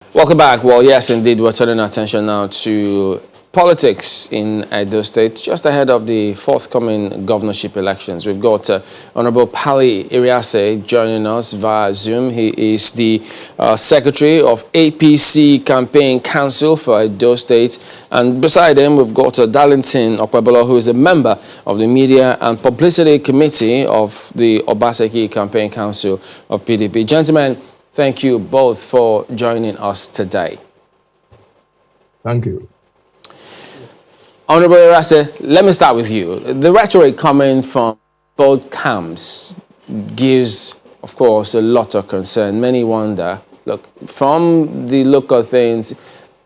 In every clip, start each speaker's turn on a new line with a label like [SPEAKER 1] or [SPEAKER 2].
[SPEAKER 1] Welcome back. Well, yes, indeed, we're turning our attention now to politics in Edo State, just ahead of the forthcoming governorship elections. We've got Honorable Pali Iriase joining us via Zoom. He is the Secretary of APC Campaign Council for Edo State. And beside him, we've got Darlington Okwebolo, who is a member of the Media and Publicity Committee of the Obaseki Campaign Council of PDP. Gentlemen, thank you both for joining us today.
[SPEAKER 2] Thank you.
[SPEAKER 1] Honorable Irase, let me start with you. The rhetoric coming from both camps gives, of course, a lot of concern. Many wonder, look, from the look of things,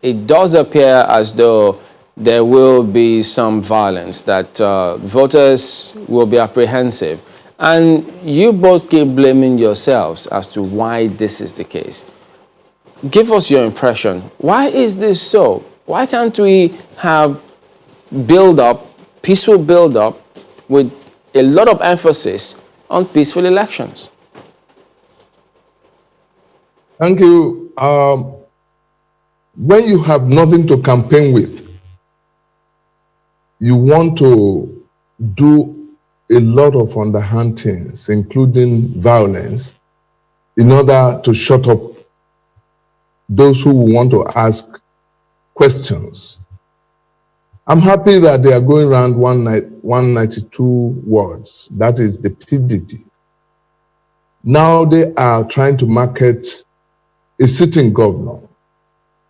[SPEAKER 1] it does appear as though there will be some violence, that voters will be apprehensive. And you both keep blaming yourselves as to why this is the case. Give us your impression. Why is this so? Why can't we have peaceful build-up with a lot of emphasis on peaceful elections?
[SPEAKER 2] Thank you. When you have nothing to campaign with, you want to do a lot of underhand things, including violence, in order to shut up those who want to ask questions. I'm happy that they are going around 192 wards. That is the PDP. Now they are trying to market a sitting governor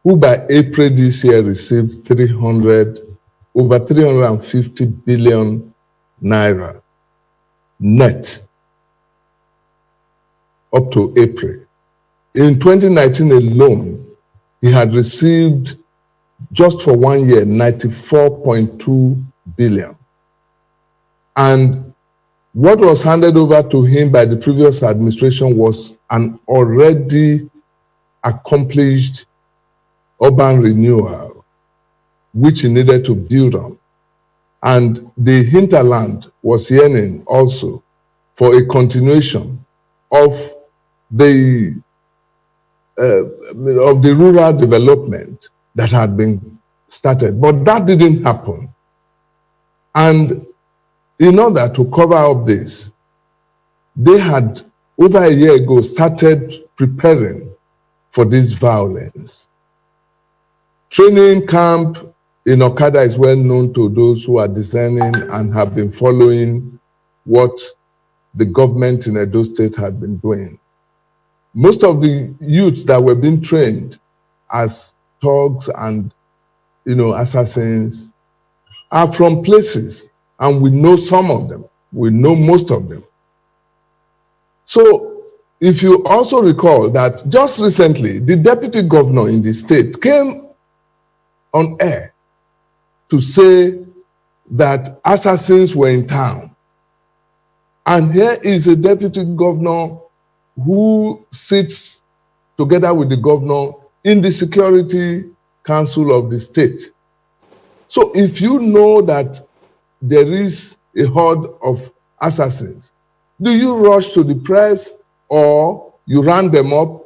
[SPEAKER 2] who by April this year received over 350 billion naira net up to April. In 2019 alone, he had received just for 1 year, 94.2 billion. And what was handed over to him by the previous administration was an already accomplished urban renewal, which he needed to build on. And the hinterland was yearning also for a continuation of the rural development that had been started, but that didn't happen. And in order to cover up this, they had, over a year ago, started preparing for this violence. Training camp in Okada is well known to those who are discerning and have been following what the government in Edo State had been doing. Most of the youths that were being trained as thugs and, assassins are from places, and we know some of them. We know most of them. So if you also recall that just recently, the deputy governor in the state came on air to say that assassins were in town. And here is a deputy governor who sits together with the governor in the Security Council of the state. So if you know that there is a horde of assassins, do you rush to the press or you round them up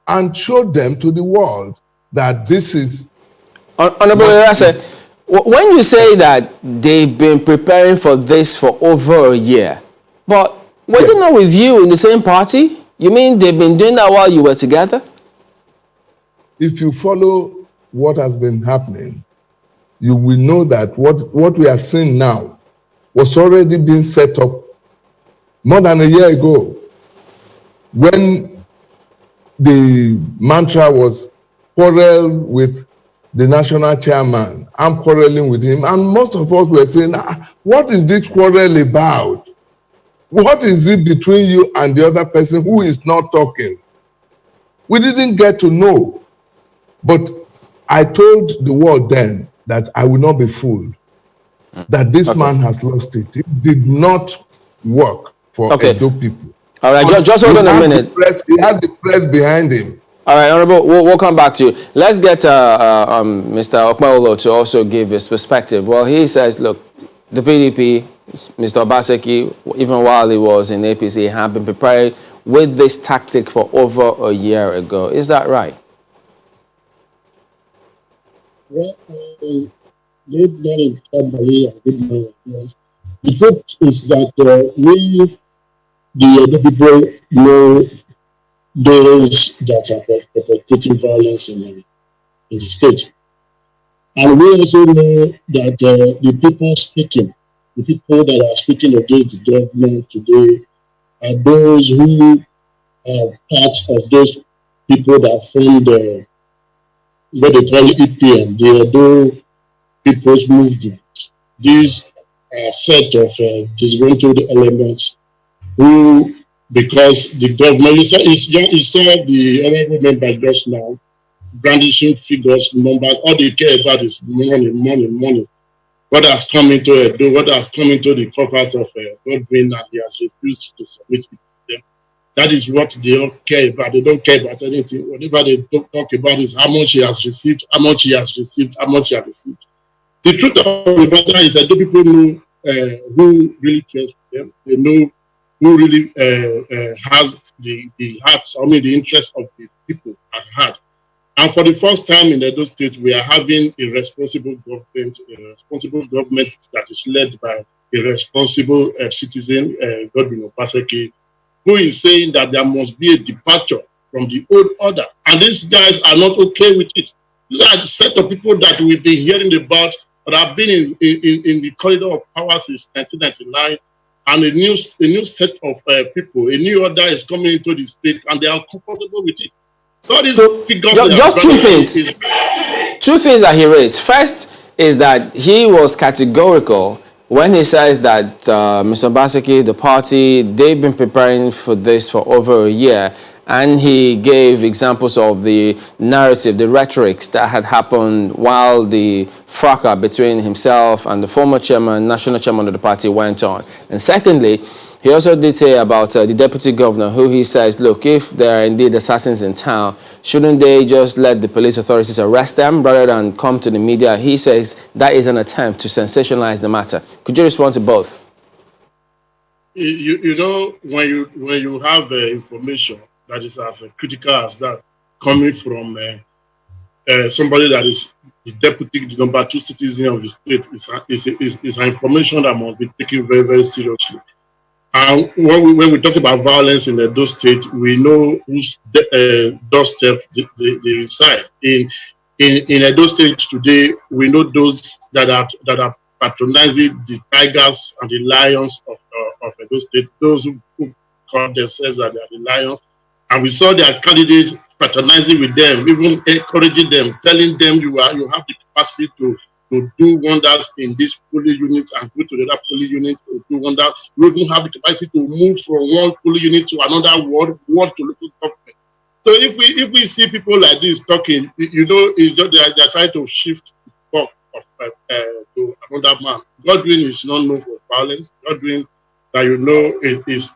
[SPEAKER 2] and show them to the world that this is...
[SPEAKER 1] Honorable Irase, when you say that they've been preparing for this for over a year, but were they not with you in the same party? You mean they've been doing that while you were together?
[SPEAKER 2] If you follow what has been happening, you will know that what we are seeing now was already being set up more than a year ago, when the mantra was quarrel with the national chairman. I'm quarreling with him. And most of us were saying, what is this quarrel about? What is it between you and the other person who is not talking? We didn't get to know. But I told the world then that I will not be fooled, that this man has lost it. It did not work for Edo people.
[SPEAKER 1] All right, just hold on a minute.
[SPEAKER 2] He had the press behind him.
[SPEAKER 1] All right, Honorable, we'll come back to you. Let's get Mr. Okmaolo to also give his perspective. Well, he says, look, the PDP, Mr. Obaseki, even while he was in APC, had been preparing with this tactic for over a year ago. Is that right?
[SPEAKER 3] Well, good morning, Kimberly, and good morning, friends. The truth is that we, the other people, know those that are perpetrating violence in the state. And we also know that the people that are speaking against the government today, are those who are part of those people that formed what they call EPM, the Edo People's Movement. These set of disgruntled elements who, because the government, you saw the honorable member just now brandishing figures, numbers, all they care about is money, money, money. What has come into Edo, what has come into the coffers of Godwin, and he has refused to submit it to them. That is what they all care about. They don't care about anything. Whatever they talk about is how much he has received, how much he has received, how much he has received. The truth of the matter is that the people know who really cares for them. They know who really has the hearts, I mean, the interest of the people at heart. And for the first time in Edo State, we are having a responsible government that is led by a responsible citizen, Godwin Opaseki, who is saying that there must be a departure from the old order. And these guys are not okay with it. These are the set of people that we've been hearing about that have been in the corridor of power since 1999. And a new set of people, a new order is coming into the state, and they are comfortable with it. So these
[SPEAKER 1] So
[SPEAKER 3] figures they are
[SPEAKER 1] just two
[SPEAKER 3] brandishing
[SPEAKER 1] things.
[SPEAKER 3] is
[SPEAKER 1] Two things that he raised. First is that he was categorical when he says that Mr. Basiki, the party, they've been preparing for this for over a year. And he gave examples of the narrative, the rhetorics that had happened while the fracas between himself and the former chairman, national chairman of the party went on. And secondly, he also did say about the deputy governor, who he says, look, if there are indeed assassins in town, shouldn't they just let the police authorities arrest them rather than come to the media? He says that is an attempt to sensationalize the matter. Could you respond to both?
[SPEAKER 3] you know when you have information that is as critical as that coming from somebody that is the deputy, the number two citizen of the state is an information that must be taken very, very seriously. And when we talk about violence in Edo State, we know whose doorstep they reside. In Edo State today, we know those that are patronizing the tigers and the lions of Edo State, those who call themselves that they are the lions. And we saw their candidates patronizing with them, even encouraging them, telling them you have the capacity to do wonders in this polling unit and go to the other polling unit to do wonders. You even have the capacity to move from one polling unit to another ward to local government. So if we see people like this talking, it's just they are trying to shift the talk of to another man. Godwin is not known for violence. Godwin, that is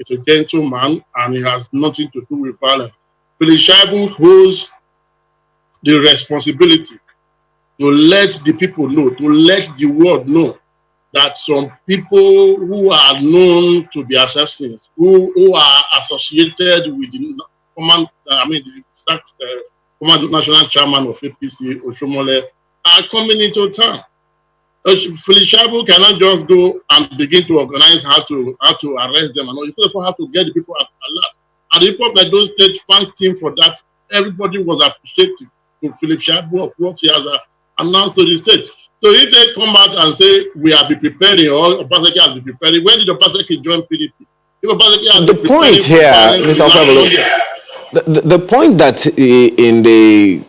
[SPEAKER 3] a gentleman and he has nothing to do with violence. Philip Shaibu holds the responsibility to let the people know, to let the world know that some people who are known to be assassins, who are associated with the former national chairman of APC, Oshomole, are coming into town. Felishabu cannot just go and begin to organize how to arrest them and all. You therefore have to get the people at alert. And the people of those states thanked him for that. Everybody was appreciative to Philip Shabu of what he has announced to the state. So if they come out and say we have been preparing, or Obaseki has been preparing, when did Obaseki join PDP? If Obaseki has
[SPEAKER 1] The
[SPEAKER 3] been
[SPEAKER 1] point
[SPEAKER 3] preparing for
[SPEAKER 1] here,
[SPEAKER 3] violence,
[SPEAKER 1] Mr. Okwebolo, the point that in the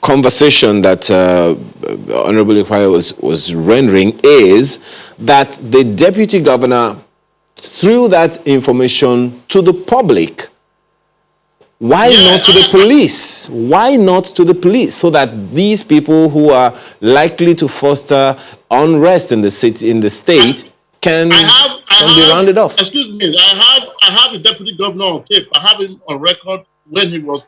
[SPEAKER 1] conversation that Honorable Ikwaya was rendering is that the deputy governor threw that information to the public. Why not to the police? Why not to the police? So that these people who are likely to foster unrest in the city, in the state, can be rounded off.
[SPEAKER 3] Excuse me, I have a deputy governor on tape. I have him on record when he was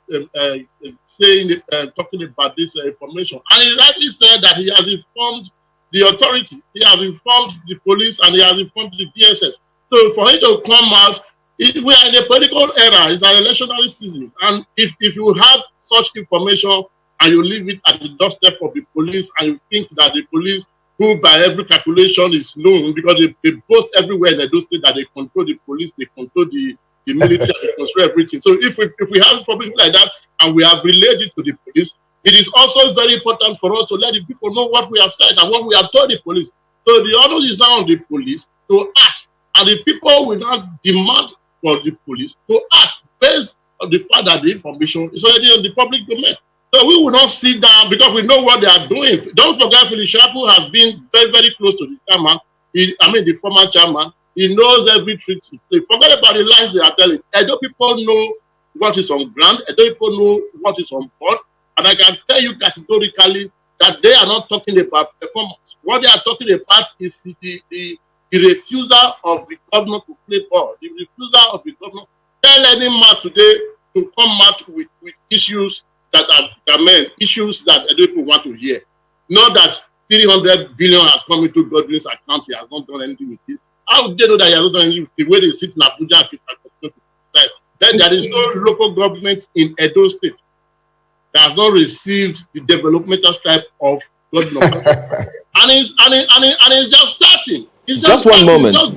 [SPEAKER 3] talking about this information, and he rightly said that he has informed the authority, he has informed the police, and he has informed the DSS. So for him to come out, we are in a political era. It's an electionary season, and if you have such information, and you leave it at the doorstep of the police, and you think that the police, who by every calculation is known, because they boast everywhere in Edo State that they control the police, they control the military, they control everything. So if we have information like that and we have relayed it to the police, it is also very important for us to let the people know what we have said and what we have told the police. So the onus is now on the police to act, and the people will not demand for the police to act based on the fact that the information is already in the public domain. So we will not sit down because we know what they are doing. Don't forget, Philip Shapu has been very, very close to the chairman. The former chairman. He knows every trick to play. Forget about the lies they are telling. Edo people know what is on ground. Edo people know what is on board. And I can tell you categorically that they are not talking about performance. What they are talking about is the refusal of the governor to play ball. The refusal of the governor. Tell any man today to come out with issues that are issues that Edo people want to hear. Not that 300 billion has come into Godwin's account. He has not done anything with it. How would they know that he has not done anything with the way they sit in Abuja and then there is no local government in Edo State that has not received the developmental stripe of Godwin. and it's just starting. It's
[SPEAKER 1] just one moment.
[SPEAKER 3] It's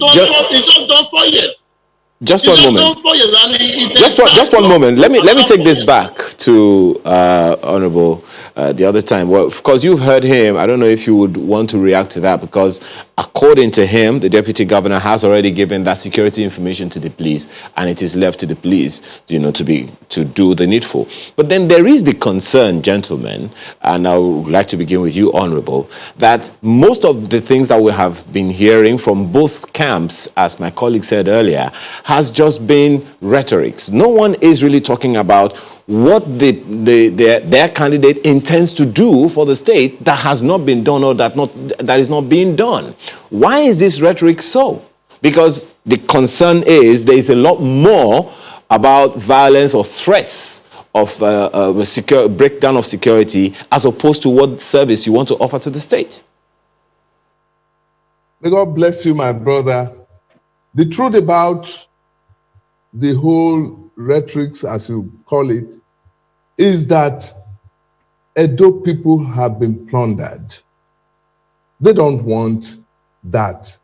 [SPEAKER 3] just done 4 years.
[SPEAKER 1] Just one moment. Just one moment. Let me take this back to Honorable the other time. Well, of course, you've heard him. I don't know if you would want to react to that, because according to him, the deputy governor has already given that security information to the police, and it is left to the police, to do the needful. But then there is the concern, gentlemen, and I would like to begin with you, Honorable, that most of the things that we have been hearing from both camps, as my colleague said earlier, has just been rhetorics. No one is really talking about what their candidate intends to do for the state that has not been done, or that is not being done. Why is this rhetoric so? Because the concern is there is a lot more about violence or threats of breakdown of security, as opposed to what service you want to offer to the state.
[SPEAKER 2] May God bless you, my brother. The truth about the whole rhetorics, as you call it, is that Edo people have been plundered. They don't want that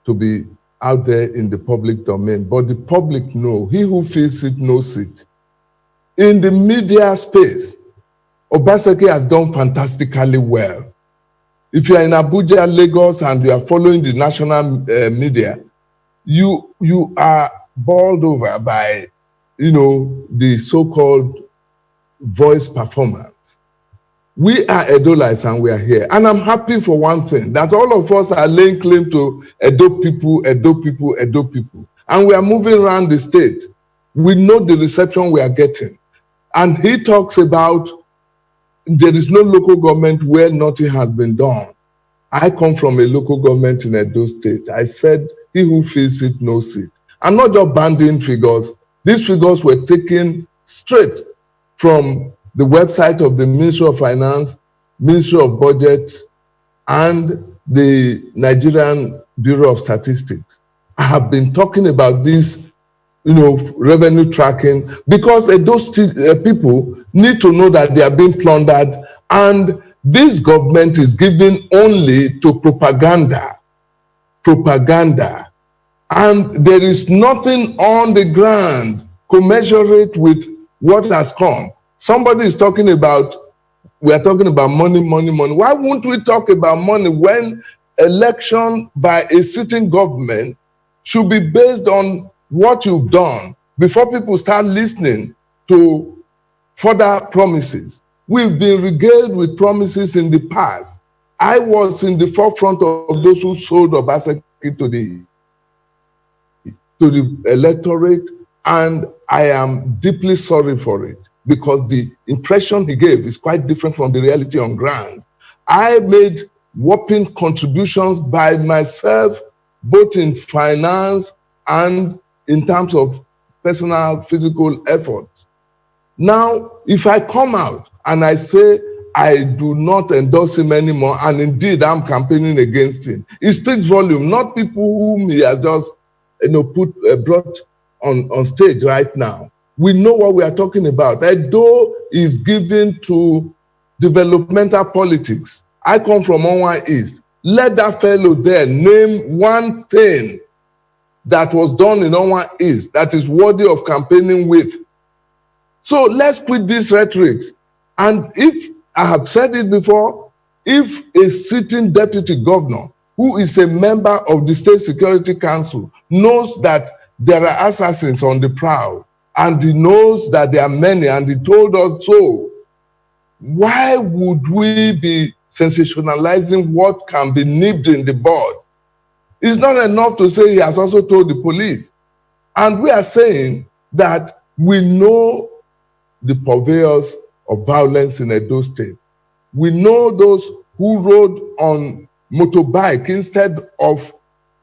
[SPEAKER 2] to be out there in the public domain, but the public know. He who feels it knows it. In the media space, Obaseki has done fantastically well. If you are in Abuja, Lagos, and you are following the national media, you are bowled over by, the so-called voice performance. We are Edolites and we are here. And I'm happy for one thing, that all of us are laying claim to Edo people, Edo people, Edo people. And we are moving around the state. We know the reception we are getting. And he talks about there is no local government where nothing has been done. I come from a local government in Edo State. I said, he who feels it knows it. I'm not just banding figures. These figures were taken straight from the website of the Ministry of Finance, Ministry of Budget, and the Nigerian Bureau of Statistics. I have been talking about this, revenue tracking, because those people need to know that they are being plundered, and this government is given only to propaganda. And there is nothing on the ground commensurate with what has come. Somebody is talking about, we are talking about money. Why won't we talk about money when election by a sitting government should be based on what you've done before people start listening to further promises? We've been regaled with promises in the past. I was in the forefront of those who sold Obaseki to the electorate, and I am deeply sorry for it, because the impression he gave is quite different from the reality on ground. I made whopping contributions by myself, both in finance and in terms of personal physical effort. Now, if I come out and I say I do not endorse him anymore, and indeed I'm campaigning against him, it speaks volume. Not people whom he has just brought on stage right now. We know what we are talking about. Edo is given to developmental politics. I come from Onwa East. Let that fellow there name one thing that was done in Onwa East that is worthy of campaigning with. So let's quit these rhetorics. And if, I have said it before, if a sitting deputy governor who is a member of the State Security Council knows that there are assassins on the prowl, and he knows that there are many, and he told us so, why would we be sensationalizing what can be nipped in the bud? It's not enough to say he has also told the police. And we are saying that we know the purveyors of violence in Edo State. We know those who rode on motorbike instead of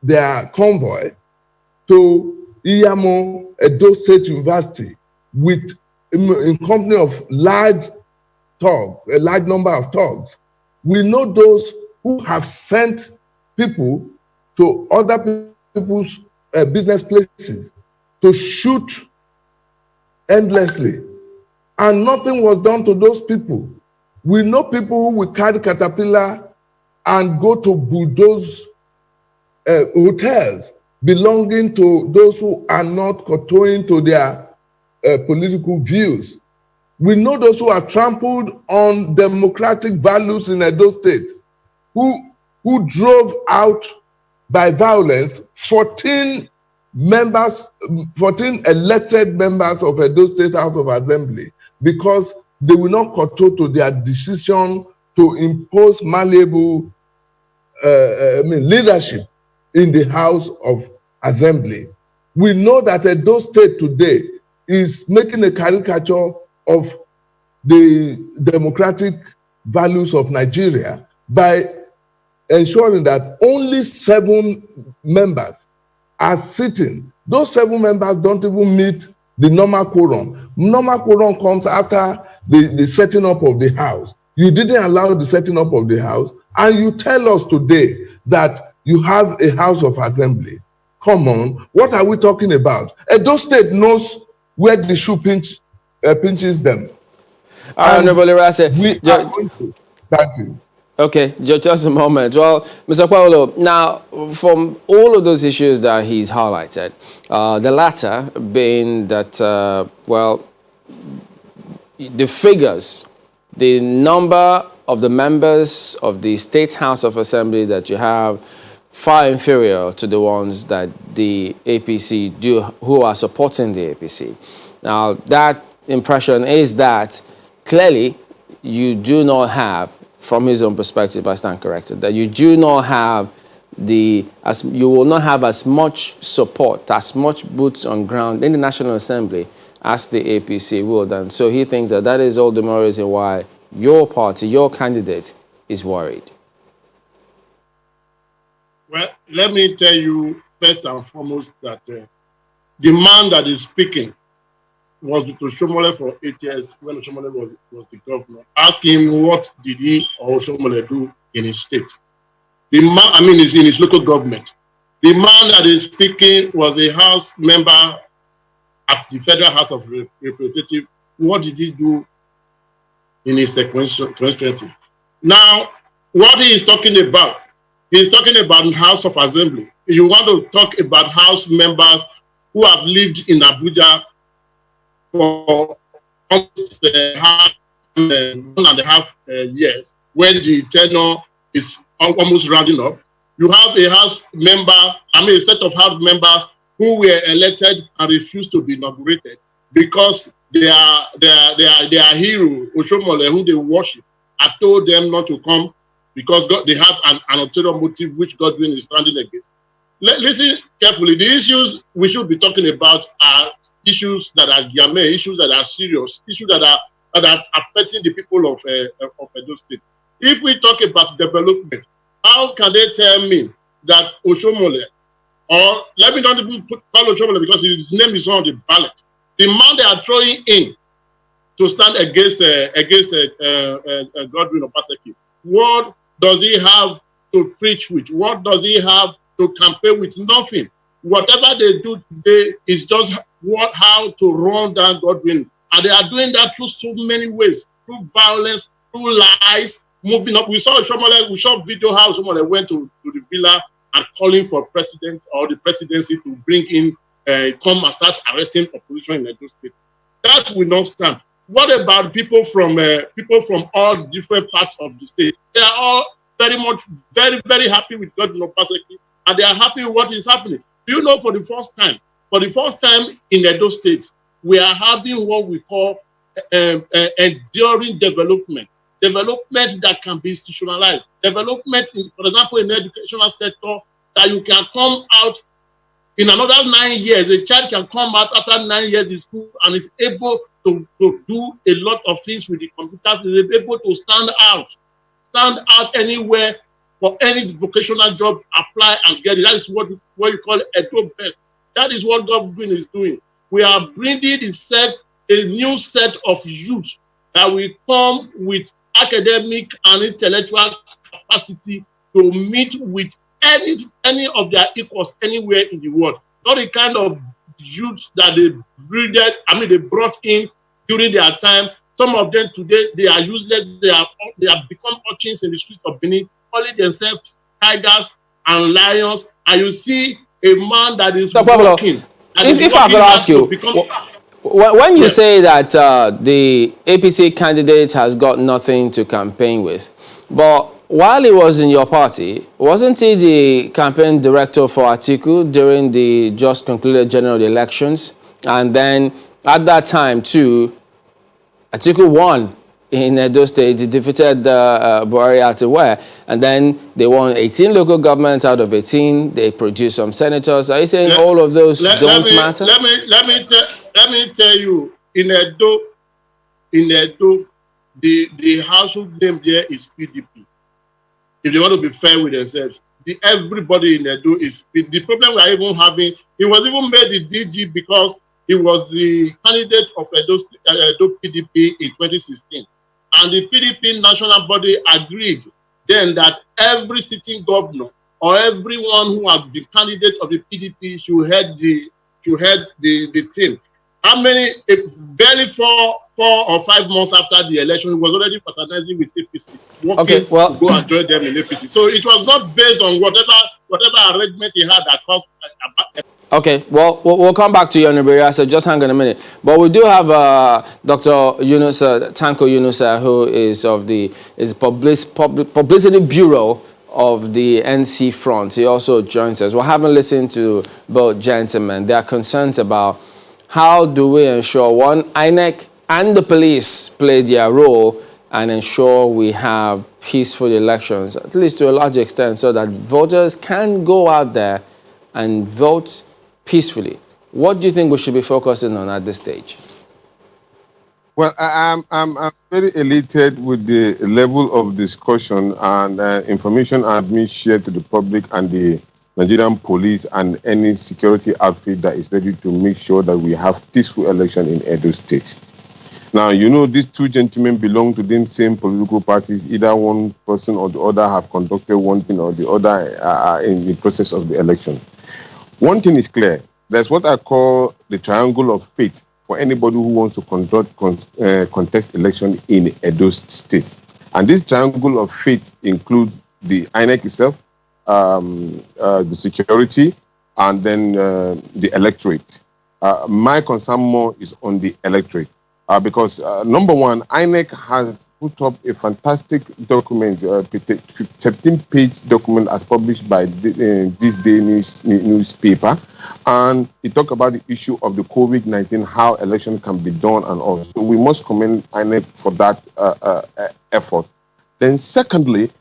[SPEAKER 2] their convoy to Iyamo Edo State University with in company of large a large number of thugs. We know those who have sent people to other people's business places to shoot endlessly, and nothing was done to those people. We know people who will carry caterpillar and go to bulldoze hotels belonging to those who are not kowtowing to their political views. We know those who have trampled on democratic values in Edo State, who drove out by violence 14 elected members of Edo State House of Assembly because they will not kowtow to their decision to impose malleable leadership in the House of Assembly. We know that Edo State today is making a caricature of the democratic values of Nigeria by ensuring that only 7 members are sitting. Those 7 members don't even meet the normal quorum. Normal quorum comes after the setting up of the House. You didn't allow the setting up of the House, and you tell us today that you have a House of Assembly. Come on, what are we talking about? Edo State knows where the shoe pinches them.
[SPEAKER 1] Honorable Irase,
[SPEAKER 2] thank you.
[SPEAKER 1] Okay, just a moment. Well, Mr. Paulo, now, from all of those issues that he's highlighted, the latter being that, well, the figures, the number of the members of the State House of Assembly that you have, far inferior to the ones that the APC do, who are supporting the APC. Now, that impression is that clearly you do not have, from his own perspective, I stand corrected, that you do not have you will not have as much support, as much boots on ground in the National Assembly as the APC would. And so he thinks that that is all the more reason why your party, your candidate, is worried.
[SPEAKER 3] Well, let me tell you first and foremost that the man that is speaking was with Oshomole for 8 years when Oshomole was the governor. Ask him what did he or Oshomole do in his state. The man, is in his local government. The man that is speaking was a House member at the Federal House of Representatives. What did he do in his constituency? Now, what he is talking about, he's talking about House of Assembly. You want to talk about House members who have lived in Abuja for almost 1.5 years, when the tenure is almost rounding up. You have a House member, a set of House members who were elected and refused to be inaugurated because their hero, Oshomole, whom they worship, had told them not to come because they have an ulterior motive which Godwin is standing against. Listen carefully. The issues we should be talking about are issues that are game, issues that are serious, issues that are affecting the people of Edo State. If we talk about development, how can they tell me that Oshomole, or let me not even call Oshomole because his name is on the ballot, the man they are throwing in to stand against Godwin Obaseki, what does he have to preach with? What does he have to campaign with? Nothing. Whatever they do today is just how to run down Godwin. And they are doing that through so many ways, through violence, lies, moving up. We saw video how someone went to the villa and calling for president or the presidency to bring in, come and start arresting opposition in Edo State. That will not stand. What about people from all different parts of the state? They are all very much, very, very happy with Governor Obaseki, and they are happy with what is happening. Do you know, for the first time in Edo State, we are having what we call enduring development that can be institutionalized. Development, for example, in the educational sector, that you can come out in another 9 years. A child can come out after 9 years in school and is able to do a lot of things with the computers, is able to stand out anywhere for any vocational job, apply and get it. That is what you call Edo Best. That is what government is doing. We are bringing a new set of youth that will come with academic and intellectual capacity to meet with any of their equals anywhere in the world. Not the kind of youth that they brought in during their time. Some of them today, they are useless. They have become urchins in the streets of Benin, calling themselves tigers and lions. And you see a man that is working.
[SPEAKER 1] If I could ask you, when you say that the APC candidate has got nothing to campaign with, but while he was in your party, wasn't he the campaign director for Atiku during the just concluded general elections? And then at that time too, Atiku won in Edo State. He defeated Buhari Atiware, and then they won 18 local governments out of 18. They produced some senators. Are you saying all of those don't matter?
[SPEAKER 3] Let me tell you, in Edo, the household name there is PDP. If they want to be fair with themselves, everybody in Edo is the problem we are even having. He was even made the DG because he was the candidate of Edo PDP in 2016. And the PDP national body agreed then that every sitting governor or everyone who has been candidate of the PDP should head the team. How many? Barely 4 or 5 months after the election, he was already fraternizing with APC, working to go and join them in APC. So it was not based on whatever arrangement he had that caused.
[SPEAKER 1] Okay, well, we'll come back to you, Honorable, so just hang on a minute. But we do have Dr. Tanko Yunusa, who is of the Publicity Bureau of the NC Front. He also joins us. We haven't listened to both gentlemen. There are concerns about how do we ensure, one, INEC and the police play their role and ensure we have peaceful elections, at least to a large extent, so that voters can go out there and vote peacefully. What do you think we should be focusing on at this stage?
[SPEAKER 4] Well, I'm very elated with the level of discussion and information being shared to the public and the Nigerian police and any security outfit that is ready to make sure that we have peaceful election in Edo State. Now, you know, these two gentlemen belong to the same political parties. Either one person or the other have conducted one thing or the other in the process of the election. One thing is clear. There's what I call the triangle of fate for anybody who wants to contest election in Edo State. And this triangle of fate includes the INEC itself, the security, and then the electorate. My concern more is on the electorate. Because number one, INEC has put up a fantastic document, 17-page document as published by this day newspaper, and it talked about the issue of the COVID-19, how election can be done and all. So we must commend INEC for that effort. Then secondly,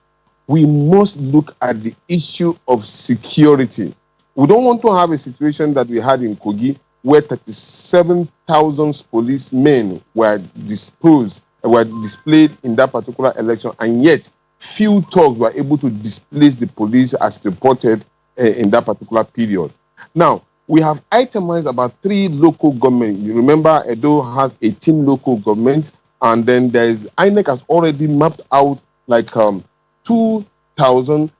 [SPEAKER 4] we must look at the issue of security. We don't want to have a situation that we had in Kogi, where 37,000 policemen were displayed in that particular election, and yet few thugs were able to displace the police as reported in that particular period. Now, we have itemized about 3 local governments. You remember, Edo has 18 local governments, and then INEC has already mapped out like 20,000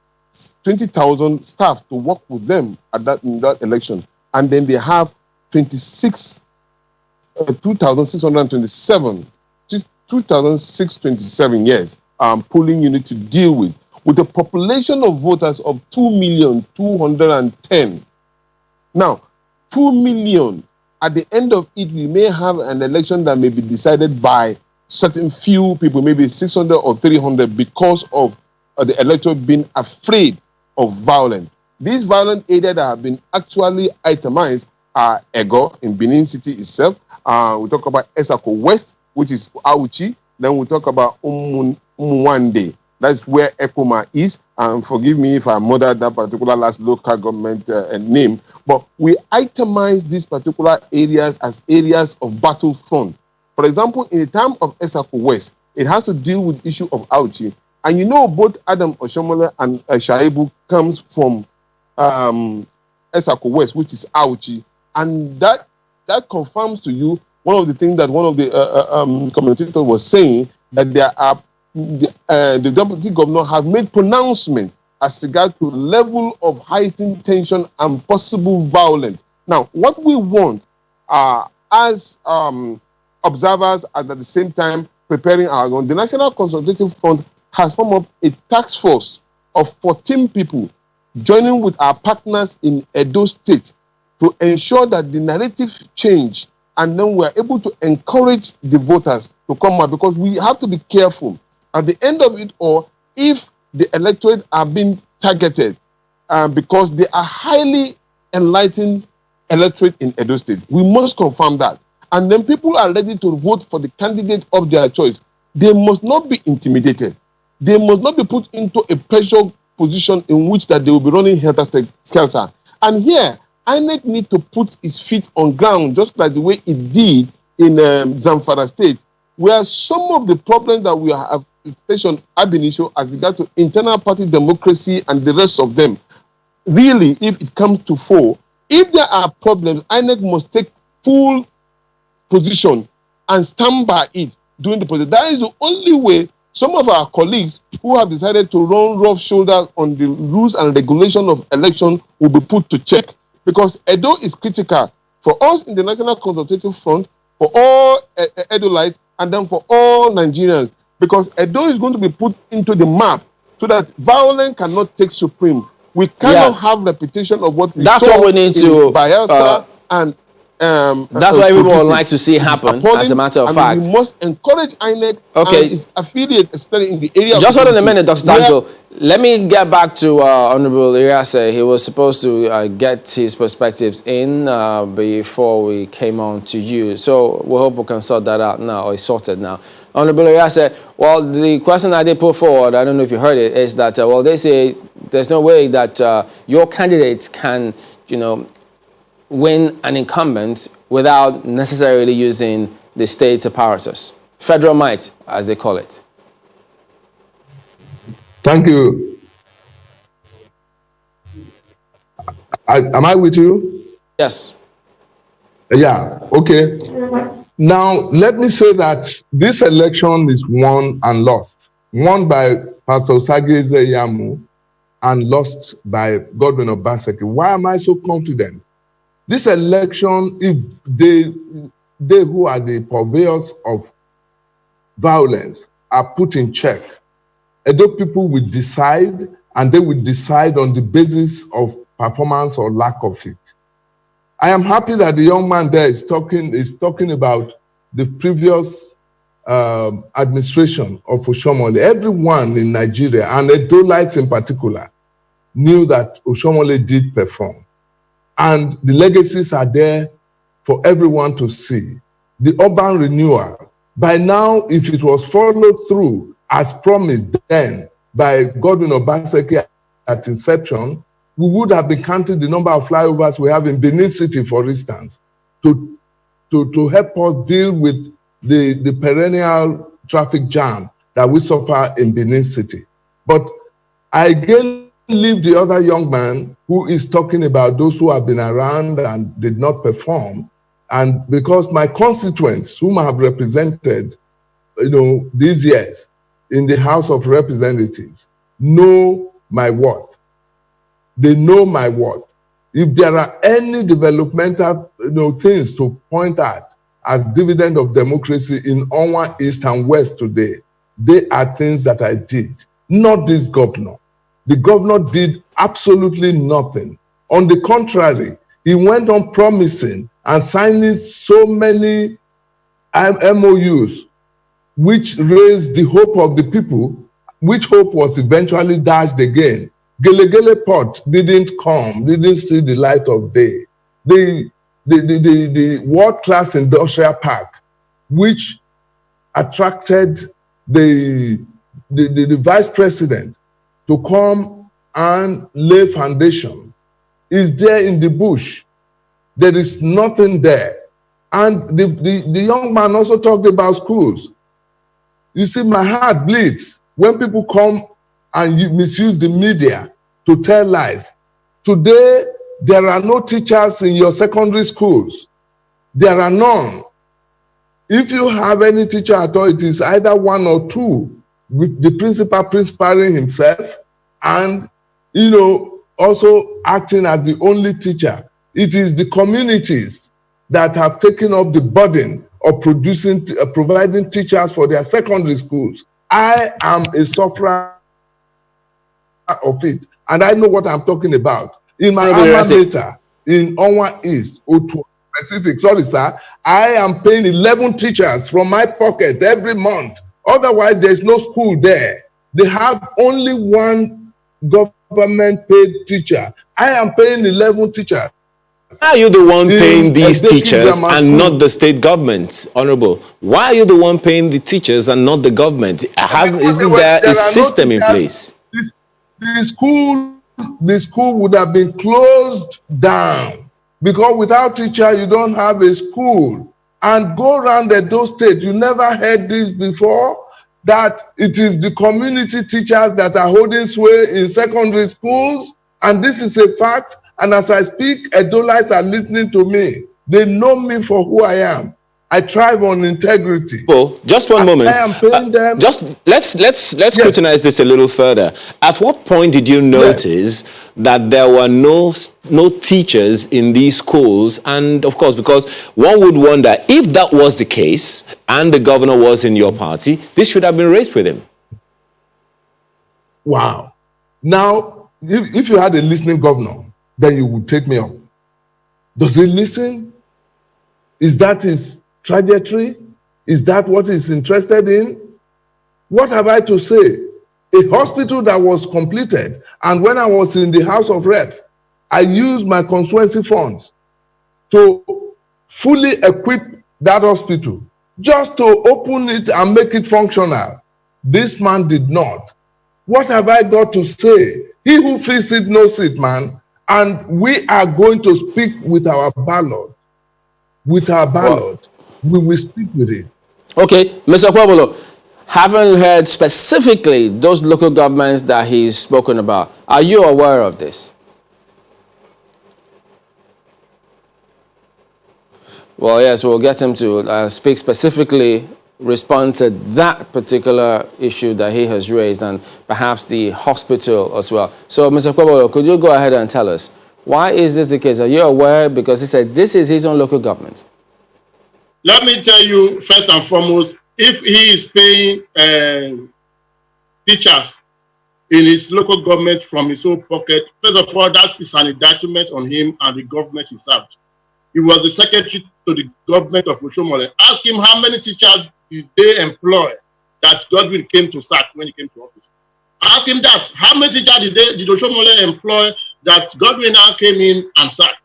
[SPEAKER 4] staff to work with them in that election, and then they have 2,627 2,627 years polling unit to deal with a population of voters of 2,210,000. Now, 2 million, at the end of it, we may have an election that may be decided by certain few people, maybe 600 or 300, because of the electorate being afraid of violence. These violent areas that have been actually itemized are Ego in Benin City itself. We talk about Esako West, which is Auchi. Then we talk about Umwande. That's where Ekoma is. And forgive me if I murdered that particular last local government name. But we itemize these particular areas as areas of battlefront. For example, in the time of Esako West, it has to deal with the issue of Auchi. And you know, both Adam Oshomole and Shaibu comes from Esako West, which is Auchi. And that confirms to you one of the things that one of the commentators was saying, that there are the deputy governor have made pronouncement as regard to level of heightened tension and possible violence. Now, what we want as observers and at the same time preparing our own, the National Consultative Front has formed up a task force of 14 people joining with our partners in Edo State to ensure that the narrative change, and then we're able to encourage the voters to come out, because we have to be careful. At the end of it all, if the electorate are being targeted because they are highly enlightened electorate in Edo State, we must confirm that. And then people are ready to vote for the candidate of their choice. They must not be intimidated. They must not be put into a pressure position in which that they will be running helter-skelter. And here, INEC need to put its feet on ground, just like the way it did in Zamfara State, where some of the problems that we have stationed ab initio as regard to internal party democracy and the rest of them, really, if it comes to fore, if there are problems, INEC must take full position and stand by it during the process. That is the only way some of our colleagues who have decided to run rough shoulders on the rules and regulation of election will be put to check. Because Edo is critical for us in the National Consultative Front, for all Edolites, and then for all Nigerians. Because Edo is going to be put into the map so that violence cannot take supreme. We cannot have repetition of what we
[SPEAKER 1] That's
[SPEAKER 4] saw
[SPEAKER 1] what we need to
[SPEAKER 4] Bayelsa and
[SPEAKER 1] that's what everyone would like to see happen, as a matter of fact.
[SPEAKER 4] We must encourage INEC and its affiliates, especially in the area.
[SPEAKER 1] Just hold on a minute, Dr. Tanko. Let me get back to Honorable Iriase. He was supposed to get his perspectives in before we came on to you. So we hope we can sort that out now, or it's sorted now. Honorable Iriase, well, the question I did put forward, I don't know if you heard it, is that, well, they say there's no way that your candidates can, win an incumbent without necessarily using the state apparatus. Federal might, as they call it.
[SPEAKER 2] Thank you. Am I with you?
[SPEAKER 1] Yes.
[SPEAKER 2] Yeah, okay. Now, let me say that this election is won and lost. Won by Pastor Sageze Yamu and lost by Godwin Obaseki. Why am I so confident? This election, if they who are the purveyors of violence are put in check, Edo people will decide, and they will decide on the basis of performance or lack of it. I am happy that the young man there is talking about the previous administration of Oshomole. Everyone in Nigeria, and Edolites in particular, knew that Oshomole did perform. And the legacies are there for everyone to see. The urban renewal, by now, if it was followed through as promised then by Godwin Obaseki at inception, we would have been counting the number of flyovers we have in Benin City, for instance, to help us deal with the perennial traffic jam that we suffer in Benin City. But I again leave the other young man who is talking about those who have been around and did not perform. And because my constituents, whom I have represented, these years in the House of Representatives, know my worth. They know my worth. If there are any developmental, things to point at, as dividend of democracy in Onwa East and West today, they are things that I did, not this governor. The governor did absolutely nothing. On the contrary, he went on promising and signing so many MOUs, which raised the hope of the people, which hope was eventually dashed again. Gelegele Port didn't come, didn't see the light of day. The world-class industrial park, which attracted the vice president to come and lay foundation, is there in the bush. There is nothing there. And the young man also talked about schools. You see, my heart bleeds when people come and you misuse the media to tell lies. Today, there are no teachers in your secondary schools. There are none. If you have any teacher at all, it is either one or two, with the principal principaling himself and, also acting as the only teacher. It is the communities that have taken up the burden of providing teachers for their secondary schools. I am a sufferer of it, and I know what I'm talking about. In my alma mater, in Onwa East, Otu Pacific, sorry sir, I am paying 11 teachers from my pocket every month. Otherwise, there's no school there. They have only one government paid teacher. I am paying 11 teachers.
[SPEAKER 1] Why are you the one paying these teachers and not the state government, Honorable? Why are you the one paying the teachers and not the government? Isn't there a system in place?
[SPEAKER 2] The school would have been closed down, because without teacher, you don't have a school. And go around those states, you never heard this before, that it is the community teachers that are holding sway in secondary schools. And this is a fact. And as I speak, Edolites are listening to me. They know me for who I am. I thrive on integrity.
[SPEAKER 1] Well, just one moment.
[SPEAKER 2] I am paying them.
[SPEAKER 1] Just let's scrutinize this a little further. At what point did you notice that there were no teachers in these schools? And of course, because one would wonder, if that was the case and the governor was in your party, this should have been raised with him.
[SPEAKER 2] Wow. Now, if you had a listening governor, then you would take me up. Does he listen? Is that his trajectory? Is that what he's interested in? What have I to say? A hospital that was completed, and when I was in the House of Reps, I used my constituency funds to fully equip that hospital, just to open it and make it functional. This man did not. What have I got to say? He who feels it knows it, man. And we are going to speak with our ballot. With our ballot, we will speak with it.
[SPEAKER 1] Okay, Mr. Kwabolo, having heard specifically those local governments that he's spoken about, are you aware of this? Well, yes, we'll get him to speak specifically, respond to that particular issue that he has raised, and perhaps the hospital as well. So, Mr. Kwabolo, could you go ahead and tell us, why is this the case? Are you aware? Because he said this is his own local government.
[SPEAKER 3] Let me tell you, first and foremost, if he is paying teachers in his local government from his own pocket, first of all, that is an indictment on him and the government he served. He was the secretary to the government of Oshomole. Ask him how many teachers did they employ that Godwin came to sack when he came to office. Ask him that. How many teachers did Oshomole employ that Godwin now came in and sacked?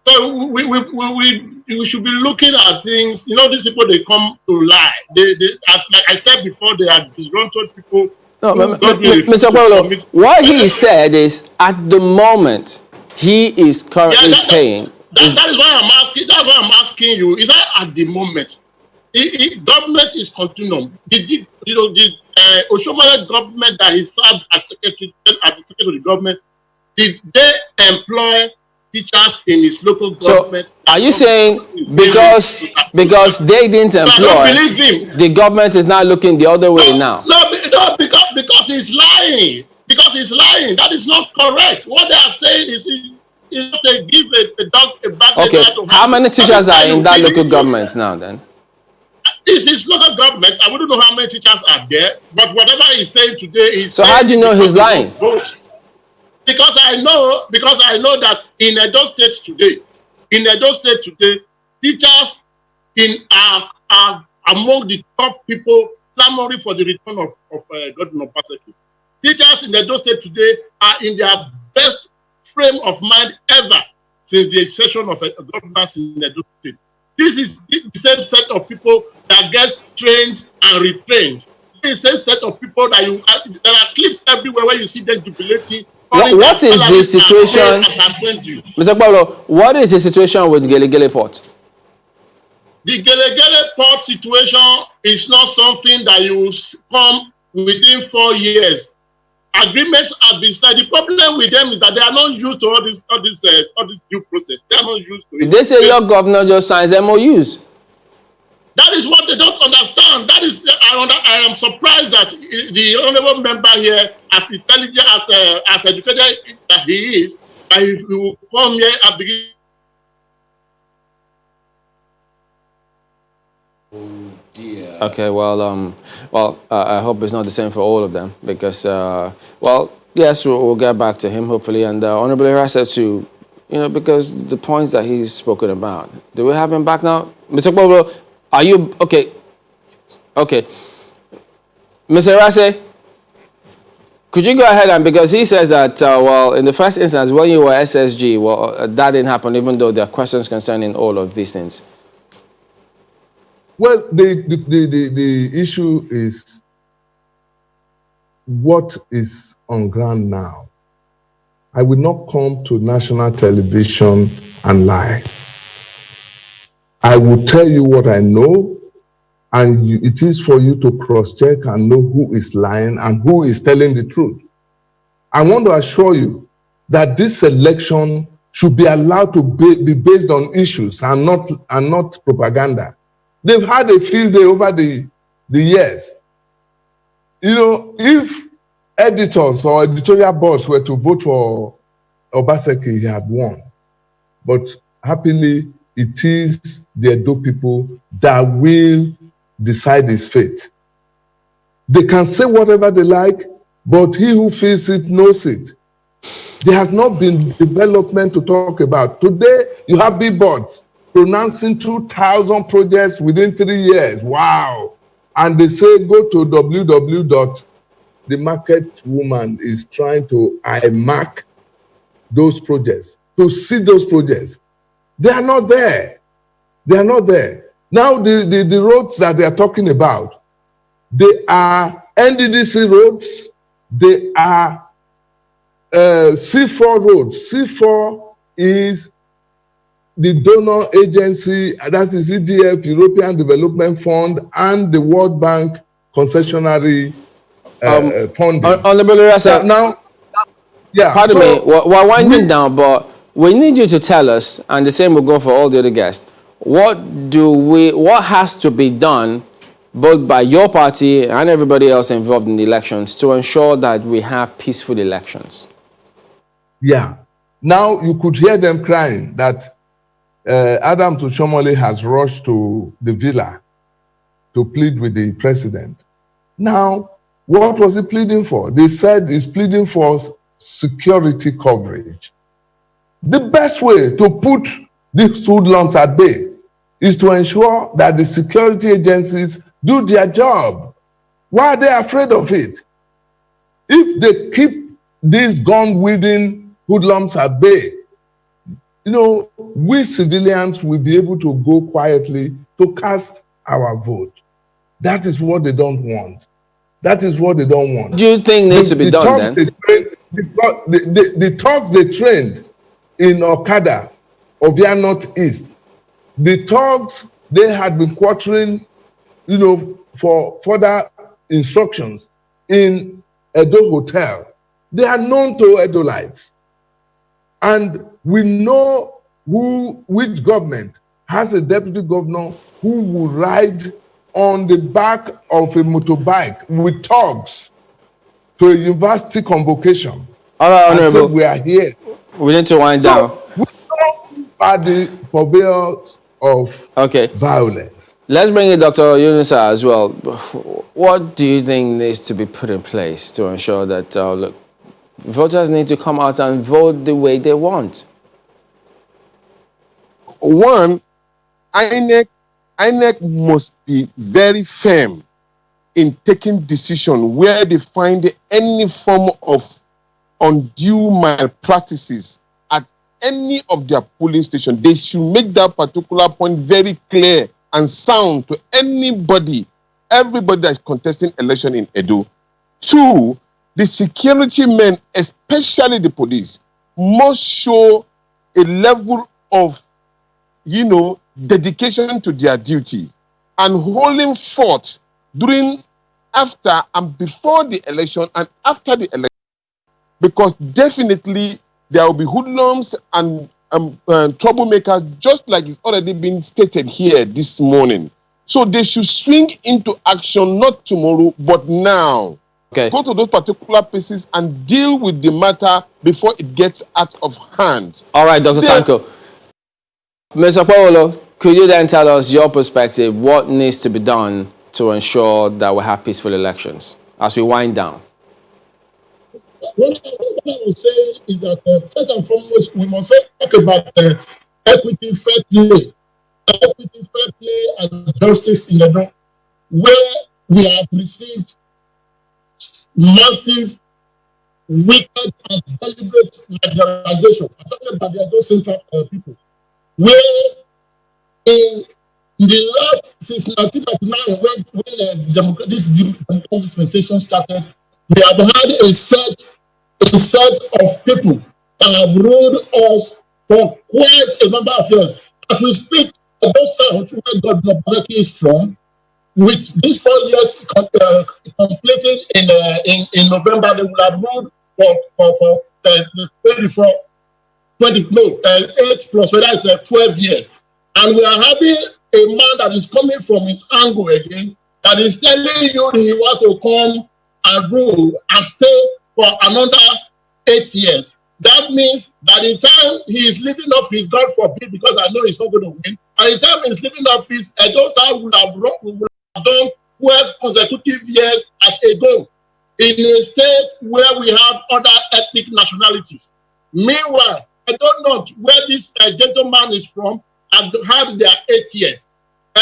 [SPEAKER 3] So we should be looking at things. You know, these people, they come to lie. They like I said before, they are disgruntled people.
[SPEAKER 1] No, Mr. Paulo, what he said is, at the moment, he is currently paying.
[SPEAKER 3] That is why I'm asking. That's why I'm asking you. Is that at the moment? Government is continuum. The Oshomole government that he served as secretary of the government, did they employ teachers in his local government?
[SPEAKER 1] So, are you saying because they didn't employ,
[SPEAKER 3] I don't believe him.
[SPEAKER 1] The government is now looking the other way now?
[SPEAKER 3] No, because he's lying. Because he's lying. That is not correct. What they are saying is it's not a give a dog a bad
[SPEAKER 1] Okay,
[SPEAKER 3] letter to
[SPEAKER 1] how many teachers are in that local government
[SPEAKER 3] government?
[SPEAKER 1] now then?
[SPEAKER 3] This is local government. I wouldn't know how many teachers are there, but whatever he's saying today is.
[SPEAKER 1] So how do you know he's lying?
[SPEAKER 3] Because I know that in Edo State today, teachers are among the top people clamoring for the return of Governor Obaseki. Teachers in Edo State today are in their best frame of mind ever since the accession of governors in Edo State. This is the same set of people that get trained and retrained. This is the same set of people that there are clips everywhere where you see them jubilating.
[SPEAKER 1] What is the situation, Mr. Pablo? What is the situation with Gelegele Port?
[SPEAKER 3] The Gelegele Port situation is not something that you come within 4 years. Agreements have been signed. The problem with them is that they are not used to all this due process. They are not used to it.
[SPEAKER 1] They say your governor just signs MOUs.
[SPEAKER 3] That is what they don't understand. That is, I am surprised that the honourable member here, as intelligent, as educated that he is, that he will come here and begin.
[SPEAKER 1] Oh dear. Okay, well, I hope it's not the same for all of them because, yes, we'll get back to him hopefully, and Honourable Ira said to, because the points that he's spoken about. Do we have him back now, Mr. Pablo? Are you okay? Okay, Mr. Rase, could you go ahead and, because he says that in the first instance when you were SSG, that didn't happen, even though there are questions concerning all of these things.
[SPEAKER 2] Well, the issue is what is on ground now. I will not come to national television and lie. I will tell you what I know, and it is for you to cross-check and know who is lying and who is telling the truth. I want to assure you that this election should be allowed to be based on issues and not propaganda. They've had a field day over the years. If editors or editorial boards were to vote for Obaseki, he had won. But happily, it is the Edo people that will decide his fate. They can say whatever they like, but he who feels it knows it. There has not been development to talk about. Today, you have billboards pronouncing 2,000 projects within 3 years. Wow. And they say go to www. The market woman is trying to mark those projects, to see those projects. They are not there. They are not there. Now, the roads that they are talking about, they are NDDC roads, they are C4 roads. C4 is the donor agency, that is EDF, European Development Fund, and the World Bank concessionary funding.
[SPEAKER 1] Pardon me, we're winding down, but we need you to tell us, and the same will go for all the other guests, what has to be done both by your party and everybody else involved in the elections to ensure that we have peaceful elections?
[SPEAKER 2] Yeah. Now you could hear them crying that Adam Tushomole has rushed to the villa to plead with the president. Now, what was he pleading for? They said he's pleading for security coverage. The best way to put these hoodlums at bay is to ensure that the security agencies do their job. Why are they afraid of it? If they keep these gun-wielding hoodlums at bay, we civilians will be able to go quietly to cast our vote. That is what they don't want. That is what they don't want.
[SPEAKER 1] Do you think needs to be done then?
[SPEAKER 2] The talks they trained in Okada, Ovia Northeast, the talks they had been quartering, for further instructions in Edo Hotel. They are known to Edolites. And we know which government has a deputy governor who will ride on the back of a motorbike with thugs to a university convocation.
[SPEAKER 1] All right, Honorable.
[SPEAKER 2] We are here.
[SPEAKER 1] We need to wind down.
[SPEAKER 2] are the purveyors of violence.
[SPEAKER 1] Let's bring in Dr. Yunusa as well. What do you think needs to be put in place to ensure that look, voters need to come out and vote the way they want?
[SPEAKER 4] One, INEC must be very firm in taking decision where they find any form of undue malpractices at any of their polling stations. They should make that particular point very clear and sound to everybody that is contesting election in Edo. Two, the security men, especially the police, must show a level of, dedication to their duty and holding forth during, after and before the election and after the election, because definitely there will be hoodlums and troublemakers, just like it's already been stated here this morning. So they should swing into action, not tomorrow, but now. Go to those particular places and deal with the matter before it gets out of hand.
[SPEAKER 1] All right, Dr. Tanko. Mr. Paolo, could you then tell us your perspective, what needs to be done to ensure that we have peaceful elections as we wind down?
[SPEAKER 3] What I would say is that first and foremost, we must talk about equity, fair play. Equity, fair play, and justice in the north, where we have received massive, wicked, and deliberate marginalization. I'm talking about the Edo Central people, where in the last, since 1999, when this democratic dispensation started, we have had a set of people that have ruled us for quite a number of years. As we speak, Edo South, where Governor Balaki is from, with these 4 years completing in November, they will have ruled for 8 plus, whether it's 12 years. And we are having a man that is coming from his angle again, that is telling you he wants to come and rule and stay for another 8 years. That means by the time he is leaving office, God forbid, because I know he's not going to win, by the time he's leaving office, Edo South will have done 12 consecutive years at Edo in a state where we have other ethnic nationalities. Meanwhile, I don't know where this gentleman is from, and had their 8 years.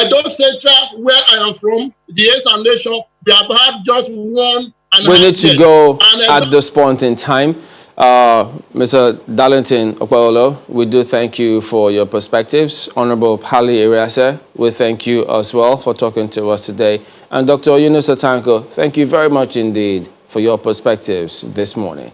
[SPEAKER 3] Edo Central, where I am from, the Esan Nation, they have had just 1.5 years.
[SPEAKER 1] We need to go at this point in time. Mr. Darlington Okpewolo, we do thank you for your perspectives. Honorable Pali Iriase, we thank you as well for talking to us today. And Dr. Yunusa Tanko, thank you very much indeed for your perspectives this morning.